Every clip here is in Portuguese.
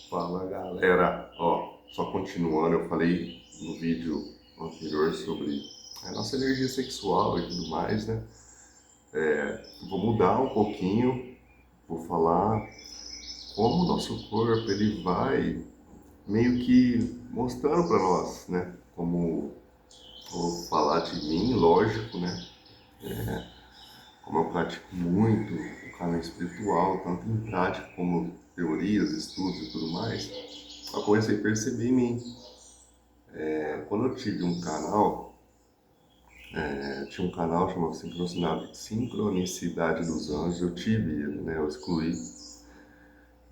Fala galera, ó, só continuando, eu falei no vídeo anterior sobre a nossa energia sexual e tudo mais, né? Vou mudar um pouquinho, vou falar como o nosso corpo ele vai meio que mostrando para nós, né? Como vou falar de mim, lógico, né? Como eu pratico muito o caminho espiritual, tanto em prática como teorias, estudos e tudo mais, eu comecei a perceber em mim. Quando eu tive um canal, tinha um canal chamado Sincronicidade dos Anjos, eu tive ele, né? Eu excluí.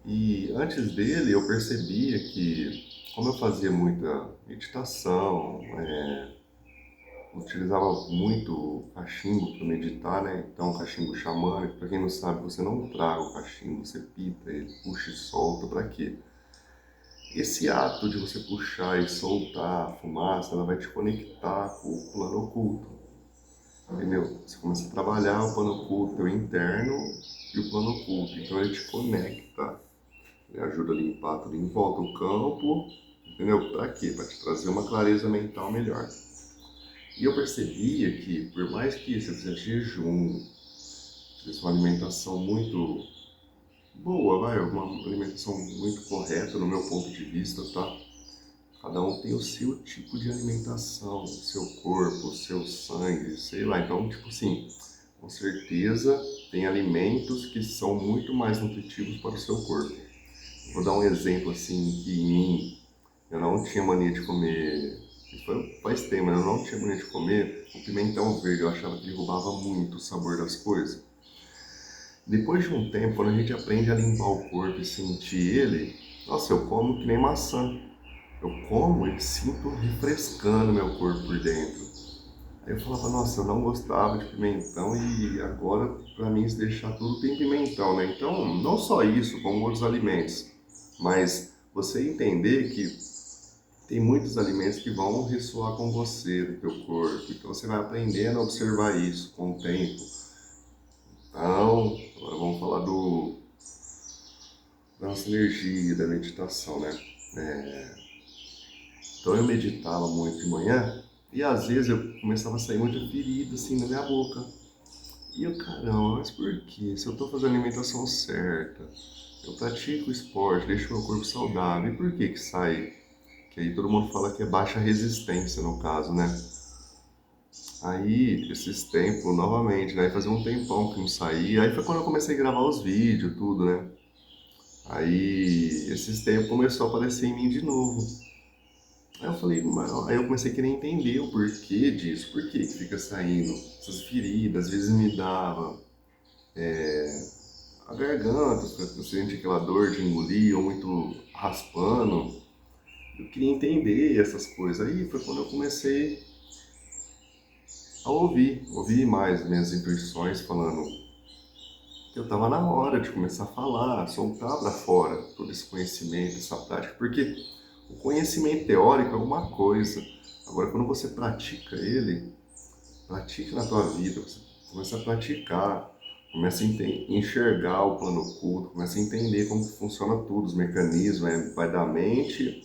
E antes dele eu percebia que, como eu fazia muita meditação, utilizava muito cachimbo para meditar, né? Então, cachimbo xamânico, para quem não sabe, você não traga o cachimbo, você pita ele, puxa e solta, para quê? Esse ato de você puxar e soltar a fumaça, ela vai te conectar com o plano oculto. Entendeu? Você começa a trabalhar o plano oculto, o interno e o plano oculto. Então ele te conecta, ele ajuda a limpar tudo em volta do campo, entendeu? Para quê? Para te trazer uma clareza mental melhor. E eu percebia que, por mais que você fizesse jejum, fizesse uma alimentação muito boa, uma alimentação muito correta no meu ponto de vista, tá? Cada um tem o seu tipo de alimentação, o seu corpo, o seu sangue, sei lá. Então, tipo assim, com certeza tem alimentos que são muito mais nutritivos para o seu corpo. Vou dar um exemplo assim que em mim eu não tinha mania de comer, isso faz tempo, mas eu não tinha mania de comer o pimentão verde, eu achava que ele roubava muito o sabor das coisas. Depois de um tempo, quando a gente aprende a limpar o corpo e sentir ele, nossa, eu como que nem maçã. Eu como e sinto refrescando meu corpo por dentro. Aí eu falava, nossa, eu não gostava de pimentão e agora, para mim, se deixar tudo tem pimentão, né? Então, não só isso, como outros alimentos, mas você entender que tem muitos alimentos que vão ressoar com você, do teu corpo. Então, você vai aprendendo a observar isso com o tempo. Então, agora vamos falar da nossa energia, da meditação, né? Então, eu meditava muito de manhã e às vezes eu começava a sair muita ferida assim na minha boca. E eu, caramba, mas por quê? Se eu estou fazendo a alimentação certa, eu pratico esporte, deixo meu corpo saudável, e por que que sai? Que aí todo mundo fala que é baixa resistência no caso, né? Aí, esses tempos, novamente, né? Fazia um tempão que não saía. Aí foi quando eu comecei a gravar os vídeos, tudo, né? Aí, esses tempos começou a aparecer em mim de novo. Aí eu falei, aí eu comecei a querer entender o porquê disso, por que que fica saindo essas feridas, às vezes me dava a garganta, você sente aquela dor de engolir ou muito raspando. Eu queria entender essas coisas. Aí foi quando eu comecei a ouvir mais minhas intuições falando que eu estava na hora de começar a falar, soltar para fora todo esse conhecimento, essa prática, porque o conhecimento teórico é uma coisa, agora quando você pratica ele, pratica na tua vida, você começa a praticar, começa a enxergar o plano oculto, começa a entender como que funciona tudo, os mecanismos, vai da mente,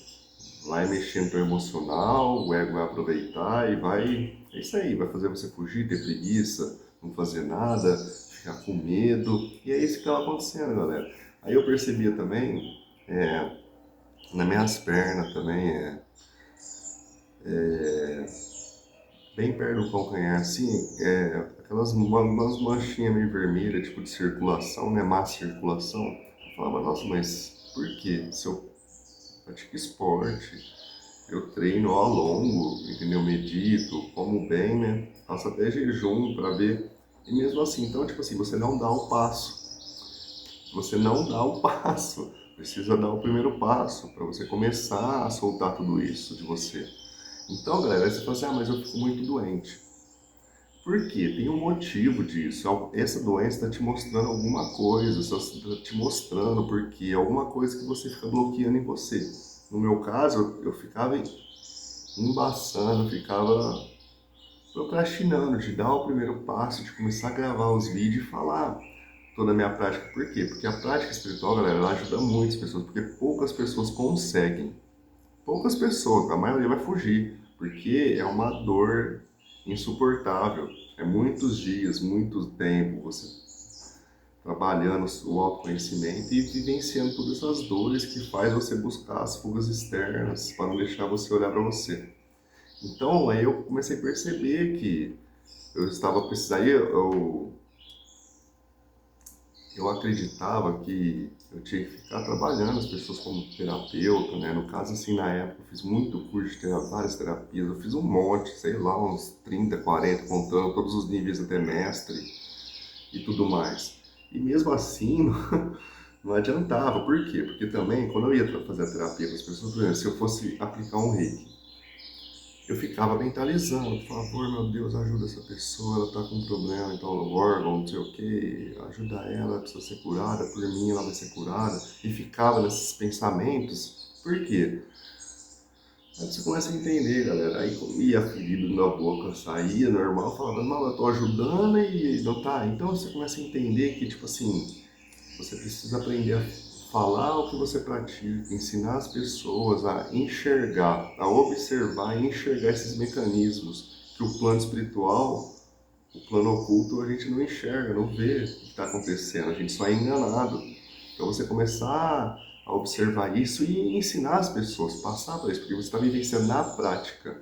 vai mexer no teu emocional, o ego vai aproveitar e vai, é isso aí, vai fazer você fugir, ter preguiça, não fazer nada, ficar com medo, e é isso que estava acontecendo, galera. Aí eu percebia também, nas minhas pernas também, bem perto do calcanhar, assim, aquelas umas manchinhas meio vermelhas, tipo de circulação, né, má circulação. Eu falava, nossa, mas por quê? Se eu pratico esporte, eu treino ao longo, entendeu? Medito, como bem, né? Faço até jejum para ver. E mesmo assim, então, tipo assim, você não dá o passo. Você não dá o passo. Precisa dar o primeiro passo para você começar a soltar tudo isso de você. Então, galera, aí você fala assim, ah, mas eu fico muito doente. Por quê? Tem um motivo disso. Essa doença está te mostrando alguma coisa, está te mostrando porque alguma coisa que você fica bloqueando em você. No meu caso, eu ficava embaçando, ficava procrastinando de dar o primeiro passo, de começar a gravar os vídeos e falar toda a minha prática. Por quê? Porque a prática espiritual, galera, ela ajuda muitas pessoas, porque poucas pessoas conseguem. Poucas pessoas, a maioria vai fugir, porque é uma dor insuportável. É muitos dias, muito tempo você trabalhando o autoconhecimento e vivenciando todas essas dores que faz você buscar as fugas externas para não deixar você olhar para você. Então, aí eu comecei a perceber que eu estava precisando, aí eu acreditava que eu tinha que ficar trabalhando as pessoas como terapeuta, né? No caso, assim, na época, eu fiz muito curso de várias terapias, eu fiz um monte, sei lá, uns 30, 40, contando todos os níveis até mestre e tudo mais. E mesmo assim, não adiantava. Por quê? Porque também, quando eu ia fazer a terapia com as pessoas, por exemplo, se eu fosse aplicar um reiki, eu ficava mentalizando, por favor, meu Deus, ajuda essa pessoa, ela está com um problema em tal órgão, não sei o que, ajuda ela precisa ser curada, por mim ela vai ser curada. E ficava nesses pensamentos. Por quê? Aí você começa a entender, galera. Aí comia ferido na boca, saía normal, falava, não, eu tô ajudando e não tá. Então você começa a entender que, tipo assim, você precisa aprender a falar o que você pratica, ensinar as pessoas a enxergar, a observar e enxergar esses mecanismos que o plano espiritual, o plano oculto, a gente não enxerga, não vê o que está acontecendo, a gente só é enganado. Então você começar a observar isso e ensinar as pessoas, passar para isso, porque você está vivenciando na prática.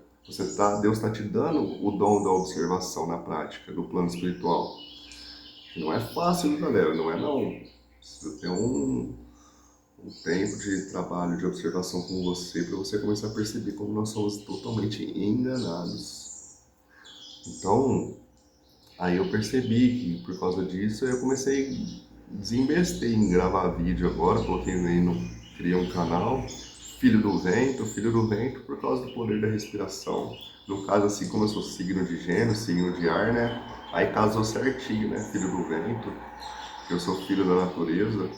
Deus está te dando o dom da observação na prática, do plano espiritual. Não é fácil, galera, não é não. Precisa ter um tempo de trabalho, de observação com você, para você começar a perceber como nós somos totalmente enganados. Então, aí eu percebi que por causa disso eu comecei a desinvestir em gravar vídeo agora, coloquei aí no, criei um canal, Filho do Vento por causa do poder da respiração. No caso, assim como eu sou signo de Gêmeos, signo de ar, né? Aí casou certinho, né? Filho do Vento, eu sou filho da natureza,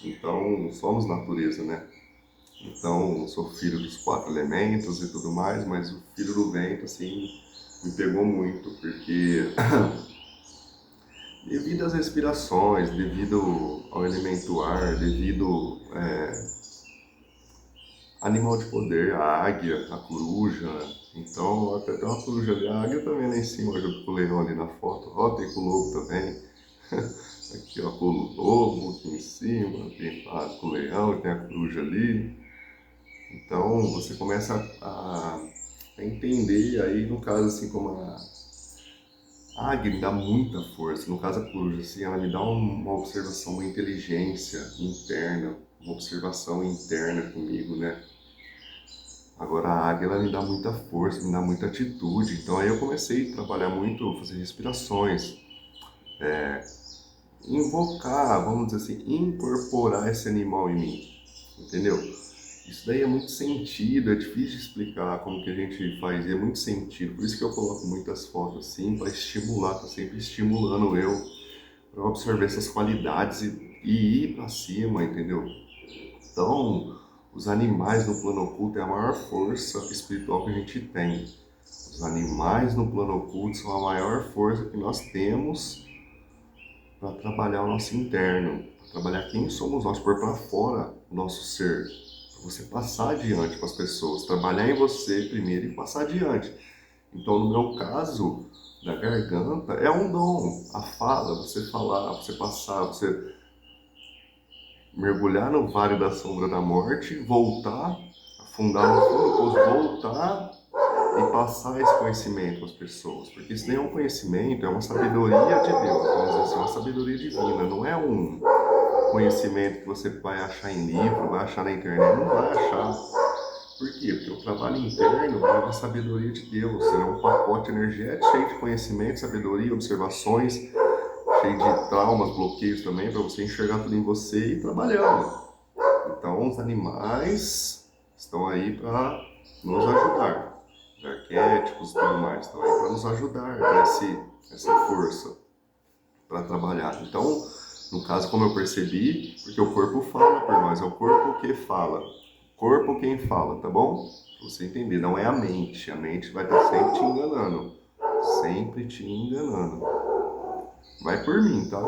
então somos natureza, né? Então sou filho dos quatro elementos e tudo mais, mas o filho do vento, assim, me pegou muito, porque devido às respirações, devido ao elemento ar, devido animal de poder, a águia, a coruja, então até tem uma coruja ali, a águia também lá em cima, junto com o leão ali na foto, ó, tem com o lobo também, aqui ó, com o lobo aqui em cima, tem com o leão, tem a coruja ali, então você começa a entender aí, no caso assim, como a águia me dá muita força, no caso a coruja, assim, ela me dá uma observação, uma inteligência interna, uma observação interna comigo, né? Agora a águia ela me dá muita força, me dá muita atitude. Então aí eu comecei a trabalhar muito, fazer respirações, invocar, vamos dizer assim, incorporar esse animal em mim, entendeu? Isso daí é muito sentido, é difícil de explicar como que a gente faz, e é muito sentido. Por isso que eu coloco muitas fotos assim, para estimular, tá sempre estimulando eu para absorver essas qualidades e ir para cima, entendeu? Então, os animais no plano oculto é a maior força espiritual que a gente tem. Os animais no plano oculto são a maior força que nós temos para trabalhar o nosso interno, para trabalhar quem somos nós, pôr para fora o nosso ser, para você passar adiante para as pessoas, trabalhar em você primeiro e passar adiante. Então, no meu caso, da garganta, é um dom, a fala, você falar, você passar, você mergulhar no vale da sombra da morte, voltar, afundar no fundo, depois voltar e passar esse conhecimento para as pessoas. Porque isso nem é um conhecimento, é uma sabedoria de Deus, vamos dizer assim, uma sabedoria divina. Não é um conhecimento que você vai achar em livro, vai achar na internet, não vai achar. Por quê? Porque o trabalho interno é uma sabedoria de Deus, é um pacote energético cheio de conhecimento, sabedoria, observações, cheio de traumas, bloqueios também, para você enxergar tudo em você e ir trabalhando. Então, os animais estão aí para nos ajudar. Os arquétipos e tudo mais estão aí para nos ajudar, para essa força para trabalhar. Então, no caso, como eu percebi, porque o corpo fala por nós, é o corpo que fala. Corpo quem fala, tá bom? Pra você entender, não é a mente vai estar sempre te enganando. Sempre te enganando. Vai por mim, tá?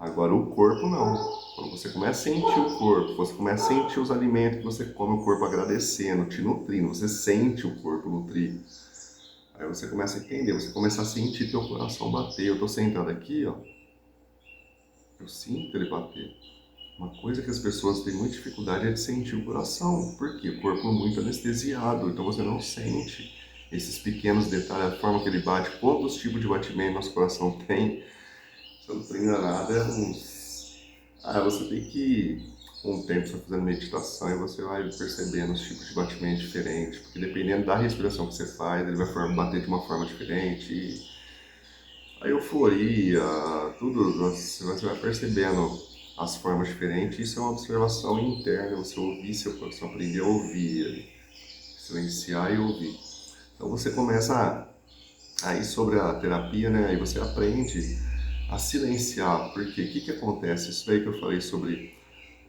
Agora o corpo não. Quando você começa a sentir o corpo, você começa a sentir os alimentos que você come, o corpo agradecendo, te nutrindo, você sente o corpo nutrir. Aí você começa a entender, você começa a sentir teu coração bater. Eu tô sentado aqui, ó, eu sinto ele bater. Uma coisa que as pessoas têm muita dificuldade é de sentir o coração. Por quê? O corpo é muito anestesiado, então você não sente esses pequenos detalhes, a forma que ele bate, quantos tipos de batimento nosso coração tem. Se eu não estou enganado, é uns... você tem que, com o tempo, você vai fazendo meditação e você vai percebendo os tipos de batimento diferentes, porque dependendo da respiração que você faz, ele vai bater de uma forma diferente. E a euforia, tudo, você vai percebendo as formas diferentes. Isso é uma observação interna, você ouvir seu coração, aprender a ouvir, silenciar e ouvir. Então você começa aí sobre a terapia, né? Aí você aprende a silenciar, porque o que acontece? Isso aí que eu falei sobre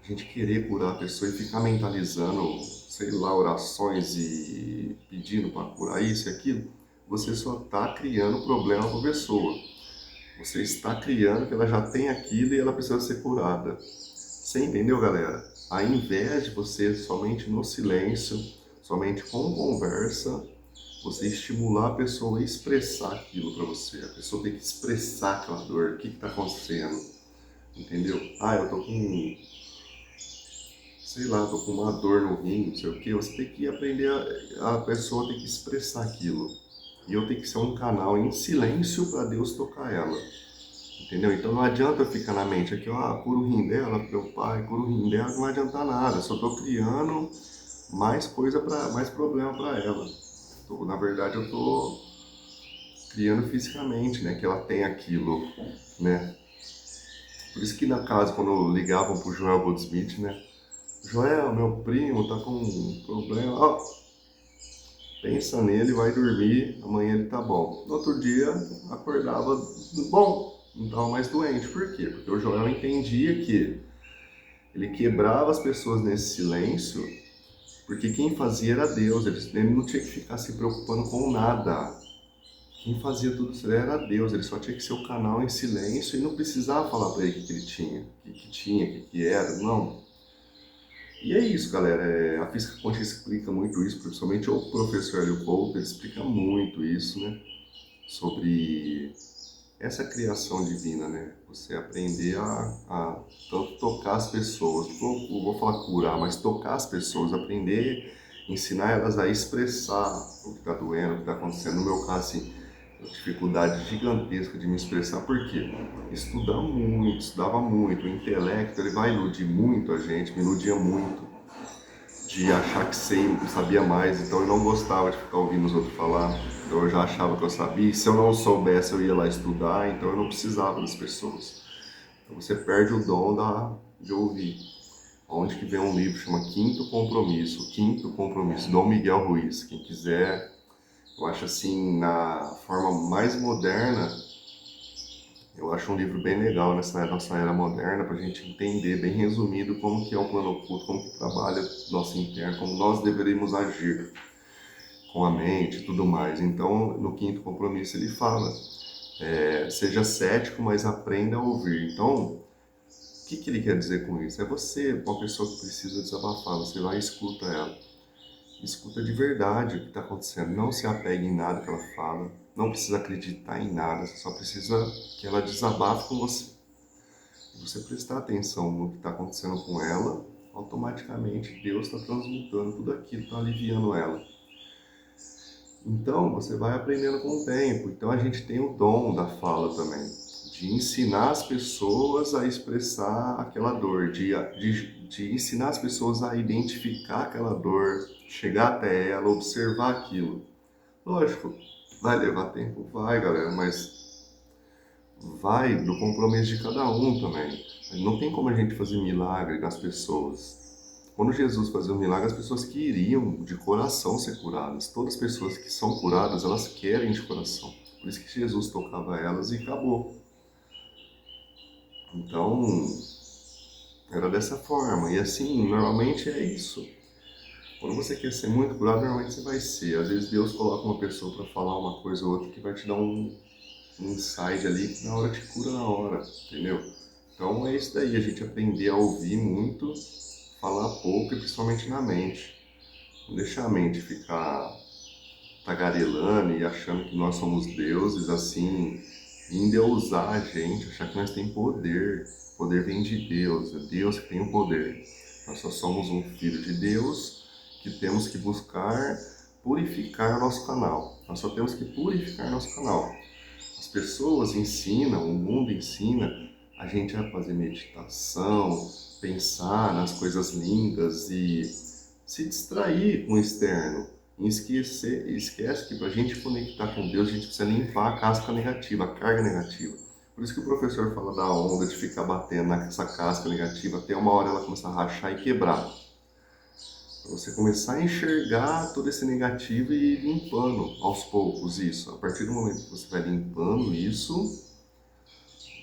a gente querer curar a pessoa e ficar mentalizando, sei lá, orações e pedindo para curar isso e aquilo, você só está criando problema para a pessoa. Você está criando que ela já tem aquilo e ela precisa ser curada. Você entendeu, galera? Ao invés de você somente no silêncio, somente com conversa, você estimular a pessoa a expressar aquilo para você. A pessoa tem que expressar aquela dor, o que está acontecendo, entendeu? Eu tô com, sei lá, tô com uma dor no rim, não sei o que. Você tem que aprender, a pessoa tem que expressar aquilo. E eu tenho que ser um canal em silêncio para Deus tocar ela. Entendeu? Então não adianta eu ficar na mente aqui, cura o rim dela, meu pai, cura o rim dela, não vai adiantar nada. Eu só tô criando mais coisa, mais problema para ela. Na verdade eu tô criando fisicamente, né, que ela tem aquilo, né. Por isso que na casa, quando ligavam pro Joel Goldsmith, né, Joel, meu primo, tá com um problema, pensa nele, vai dormir, amanhã ele tá bom. No outro dia, acordava bom, não tava mais doente. Por quê? Porque o Joel entendia que ele quebrava as pessoas nesse silêncio, porque quem fazia era Deus, ele não tinha que ficar se preocupando com nada. Quem fazia tudo isso era Deus, ele só tinha que ser o canal em silêncio e não precisava falar para ele o que ele tinha, o que era, não. E é isso, galera, a física quântica explica muito isso, principalmente o professor Hélio Couto, ele explica muito isso, né, sobre essa criação divina, né, você aprender a tanto tocar as pessoas, não vou falar curar, mas tocar as pessoas, aprender, ensinar elas a expressar o que está doendo, o que está acontecendo. No meu caso, assim, dificuldade gigantesca de me expressar, por quê? Estudava muito, o intelecto ele vai iludir muito a gente, me iludia muito, de achar que sabia mais, então eu não gostava de ficar ouvindo os outros falar, então eu já achava que eu sabia, e se eu não soubesse eu ia lá estudar, então eu não precisava das pessoas. Então você perde o dom de ouvir. Onde que vem um livro que chama Quinto Compromisso, Dom Miguel Ruiz, quem quiser. Eu acho assim, na forma mais moderna, eu acho um livro bem legal nessa nossa era moderna, para a gente entender, bem resumido, como que é o plano oculto, como que trabalha nosso interno, como nós deveríamos agir com a mente e tudo mais. Então, no Quinto Compromisso ele fala, seja cético, mas aprenda a ouvir. Então, o que ele quer dizer com isso? É você, uma pessoa que precisa desabafar, você vai e escuta ela. Escuta de verdade o que está acontecendo. Não se apegue em nada que ela fala. Não precisa acreditar em nada. Você só precisa que ela desabafe com você. Se você prestar atenção no que está acontecendo com ela, automaticamente Deus está transmutando tudo aquilo, está aliviando ela. Então, você vai aprendendo com o tempo. Então, a gente tem o dom da fala também, de ensinar as pessoas a expressar aquela dor, de ensinar as pessoas a identificar aquela dor, chegar até ela, observar aquilo. Lógico, vai levar tempo? Vai, galera, mas vai do compromisso de cada um também. Não tem como a gente fazer milagre nas pessoas. Quando Jesus fazia um milagre, as pessoas queriam de coração ser curadas. Todas as pessoas que são curadas, elas querem de coração. Por isso que Jesus tocava elas e acabou. Então, era dessa forma. E assim, normalmente é isso. Quando você quer ser muito curado, normalmente você vai ser. Às vezes Deus coloca uma pessoa para falar uma coisa ou outra que vai te dar um insight ali que na hora te cura na hora, entendeu? Então é isso daí, a gente aprender a ouvir muito, falar pouco e principalmente na mente. Não deixar a mente ficar tagarelando e achando que nós somos deuses, assim, e endeusar a gente, achar que nós temos poder. O poder vem de Deus, é Deus que tem o poder. Nós só somos um filho de Deus que temos que buscar purificar o nosso canal. Nós só temos que purificar nosso canal. As pessoas ensinam, o mundo ensina a gente a fazer meditação, pensar nas coisas lindas e se distrair com o externo. E esquece que para a gente conectar com Deus, a gente precisa limpar a casca negativa, a carga negativa. Por isso que o professor fala da onda de ficar batendo nessa casca negativa até uma hora ela começar a rachar e quebrar. Para você começar a enxergar todo esse negativo e ir limpando aos poucos isso. A partir do momento que você vai limpando isso,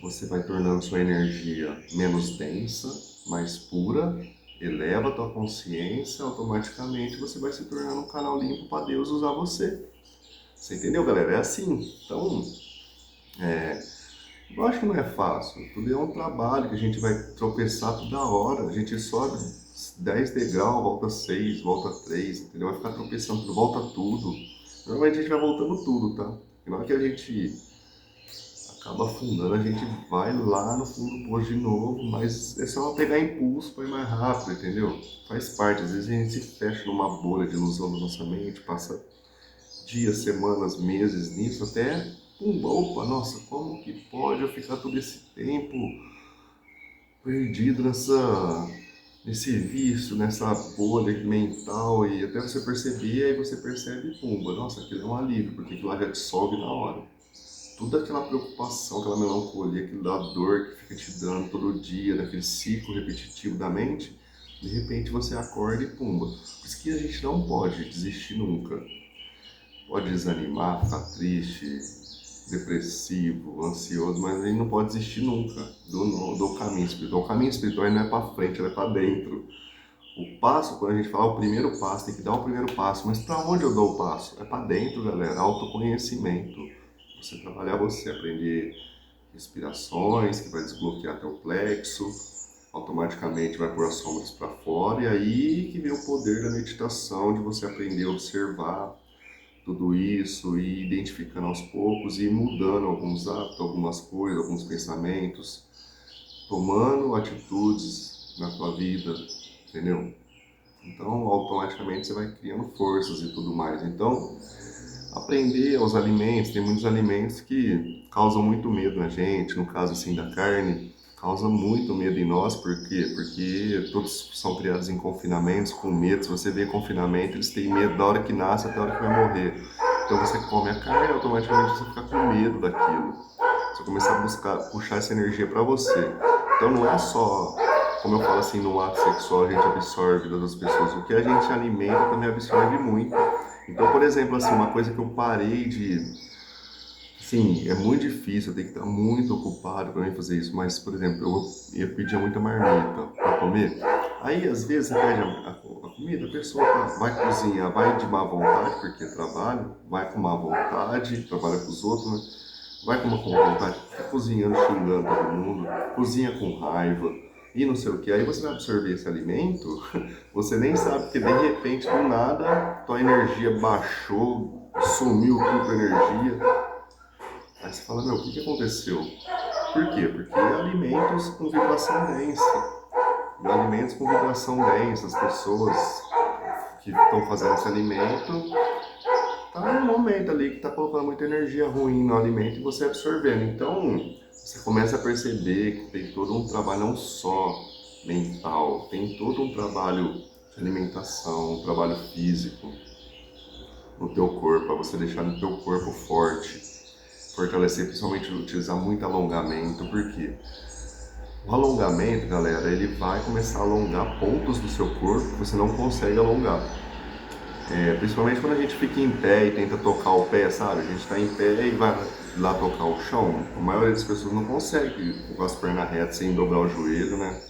você vai tornando sua energia menos densa, mais pura, eleva a tua consciência, automaticamente você vai se tornando um canal limpo para Deus usar você. Você entendeu, galera? É assim. Então, eu acho que não é fácil. Tudo é um trabalho que a gente vai tropeçar toda hora. A gente sobe 10 degraus, volta 6, volta 3, entendeu? Vai ficar tropeçando tudo, volta tudo. Normalmente a gente vai voltando tudo, tá? E na hora que a gente acaba afundando, a gente vai lá no fundo do poço de novo, mas é só pegar impulso para ir mais rápido, entendeu? Faz parte, às vezes a gente se fecha numa bolha de ilusão da nossa mente, passa dias, semanas, meses nisso, até, opa, nossa, como que pode eu ficar todo esse tempo perdido nesse vício, nessa bolha mental, e até você perceber, aí você percebe, pumba, nossa, aquilo é um alívio, porque aquilo lá já dissolve na hora. Toda aquela preocupação, aquela melancolia, aquela dor que fica te dando todo dia, daquele ciclo repetitivo da mente, de repente você acorda e pumba. Por isso que a gente não pode desistir nunca. Pode desanimar, ficar triste, depressivo, ansioso, mas a gente não pode desistir nunca do caminho espiritual. O caminho espiritual não é para frente, ele é para dentro. O passo, quando a gente fala o primeiro passo, tem que dar o primeiro passo. Mas para onde eu dou o passo? É para dentro, galera. Autoconhecimento. Você trabalhar você, aprender respirações, que vai desbloquear teu plexo, automaticamente vai pôr as sombras para fora, e aí que vem o poder da meditação, de você aprender a observar tudo isso e identificando aos poucos e mudando alguns hábitos, algumas coisas, alguns pensamentos, tomando atitudes na tua vida, entendeu? Então, automaticamente você vai criando forças e tudo mais. Então, aprender os alimentos, tem muitos alimentos que causam muito medo na gente, no caso assim da carne, causa muito medo em nós, por quê? Porque todos são criados em confinamentos, com medo. Se você vê confinamento, eles têm medo da hora que nasce até a hora que vai morrer. Então você come a carne, automaticamente você fica com medo daquilo. Você começa a buscar, puxar essa energia para você. Então não é só, como eu falo assim, no ato sexual a gente absorve das pessoas, o que a gente alimenta também absorve muito. Então, por exemplo, assim, uma coisa que eu parei de... Sim, é muito difícil, eu tenho que estar muito ocupado para mim fazer isso, mas, por exemplo, eu pedia muita marmita para comer. Aí, às vezes, você pede a comida, a pessoa vai cozinhar, vai de má vontade, porque trabalha, vai com má vontade, trabalha com os outros, né? Vai com uma vontade, fica cozinhando, xingando todo mundo, cozinha com raiva e não sei o que. Aí você vai absorver esse alimento, você nem sabe, porque de repente, do nada, tua energia baixou, sumiu tudo a energia. Aí você fala, meu, o que aconteceu? Por quê? Porque alimentos com vibração densa. Alimentos com vibração densa, as pessoas que estão fazendo esse alimento, tá num momento ali que tá colocando muita energia ruim no alimento e você absorvendo. Então, você começa a perceber que tem todo um trabalho não só mental, tem todo um trabalho de alimentação, um trabalho físico no teu corpo, para você deixar no teu corpo forte, fortalecer, principalmente utilizar muito alongamento, porque o alongamento, galera, ele vai começar a alongar pontos do seu corpo que você não consegue alongar. Principalmente quando a gente fica em pé e tenta tocar o pé, sabe? A gente está em pé e vai lá tocar o chão. A maioria das pessoas não consegue com as pernas retas sem dobrar o joelho, né?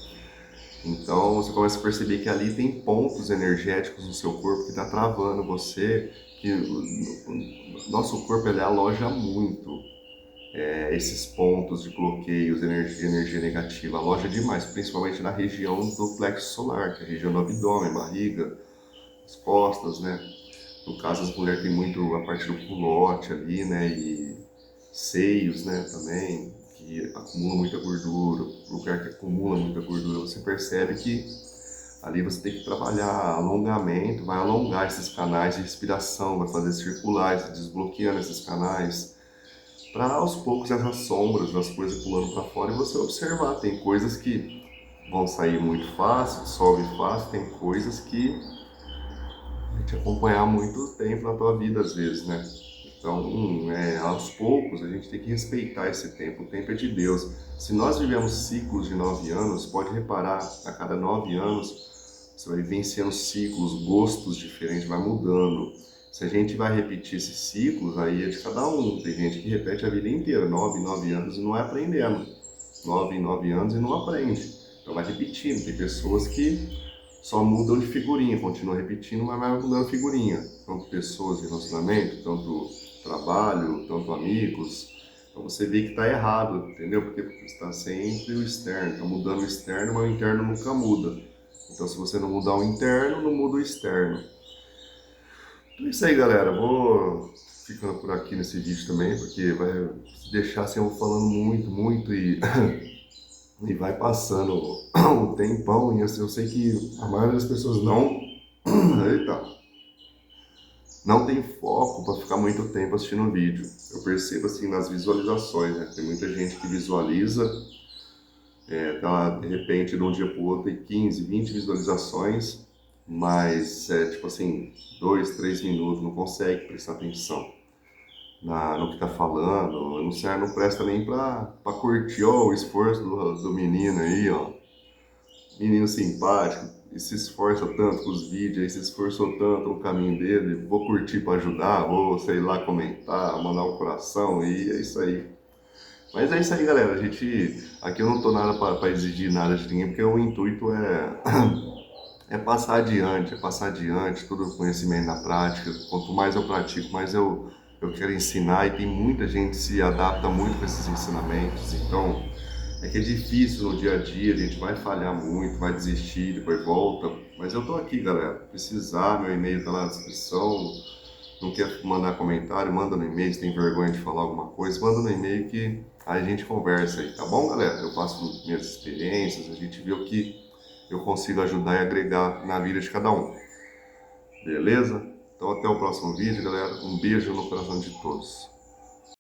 Então você começa a perceber que ali tem pontos energéticos no seu corpo que está travando você, que o nosso corpo ele aloja muito. esses pontos de bloqueios de energia negativa. Aloja demais, principalmente na região do plexo solar, que é a região do abdômen, barriga, as costas, né? No caso, as mulheres têm muito a parte do culote ali, né? E seios, né? Também, que acumula muita gordura. Lugar que acumula muita gordura, você percebe que ali você tem que trabalhar alongamento, vai alongar esses canais de respiração, vai fazer circular, desbloqueando esses canais, para aos poucos essas sombras, as coisas pulando para fora e você observar. Tem coisas que vão sair muito fácil, sobe fácil, tem coisas que vai te acompanhar muito tempo na tua vida às vezes, né? Então, aos poucos, a gente tem que respeitar esse tempo. O tempo é de Deus. Se nós vivemos ciclos de 9 anos, pode reparar, a cada 9 anos, você vai vivenciando ciclos, gostos diferentes, vai mudando. Se a gente vai repetir esses ciclos, aí é de cada um. Tem gente que repete a vida inteira, 9 anos e não vai aprendendo. 9 anos e não aprende. Então vai repetindo. Tem pessoas que só mudam de figurinha, continuam repetindo, mas vai mudando figurinha. Tanto pessoas de relacionamento, tanto trabalho, tanto amigos. Então você vê que está errado, entendeu? Porque está sempre o externo, está mudando o externo, mas o interno nunca muda. Então se você não mudar o interno, não muda o externo. Então é isso aí, galera. Vou ficando por aqui nesse vídeo também, porque vai deixar assim eu falando muito e vai passando o tempão, e assim, eu sei que a maioria das pessoas não, eita, não tem foco para ficar muito tempo assistindo o vídeo. Eu percebo assim nas visualizações, né? Tem muita gente que visualiza, tá, de repente de um dia para o outro tem 15, 20 visualizações, mas tipo assim, 2, 3 minutos, não consegue prestar atenção no que tá falando, não serve, não presta nem pra curtir, ó, o esforço do menino aí, ó. Menino simpático, e se esforça tanto com os vídeos, aí se esforçou tanto no caminho dele, vou curtir para ajudar, vou, sei lá, comentar, mandar um coração, e é isso aí. Mas é isso aí, galera, aqui eu não tô nada para exigir nada de ninguém, porque o intuito é passar adiante todo o conhecimento na prática. Quanto mais eu pratico, mais eu quero ensinar, e tem muita gente que se adapta muito com esses ensinamentos, então é que é difícil no dia a dia, a gente vai falhar muito, vai desistir, depois volta. Mas eu tô aqui, galera. Precisar, meu e-mail tá na descrição. Não quer mandar comentário, manda no e-mail. Se tem vergonha de falar alguma coisa, manda no e-mail que aí a gente conversa aí, tá bom, galera? Eu passo minhas experiências, a gente vê o que eu consigo ajudar e agregar na vida de cada um. Beleza? Então até o próximo vídeo, galera. Um beijo no coração de todos.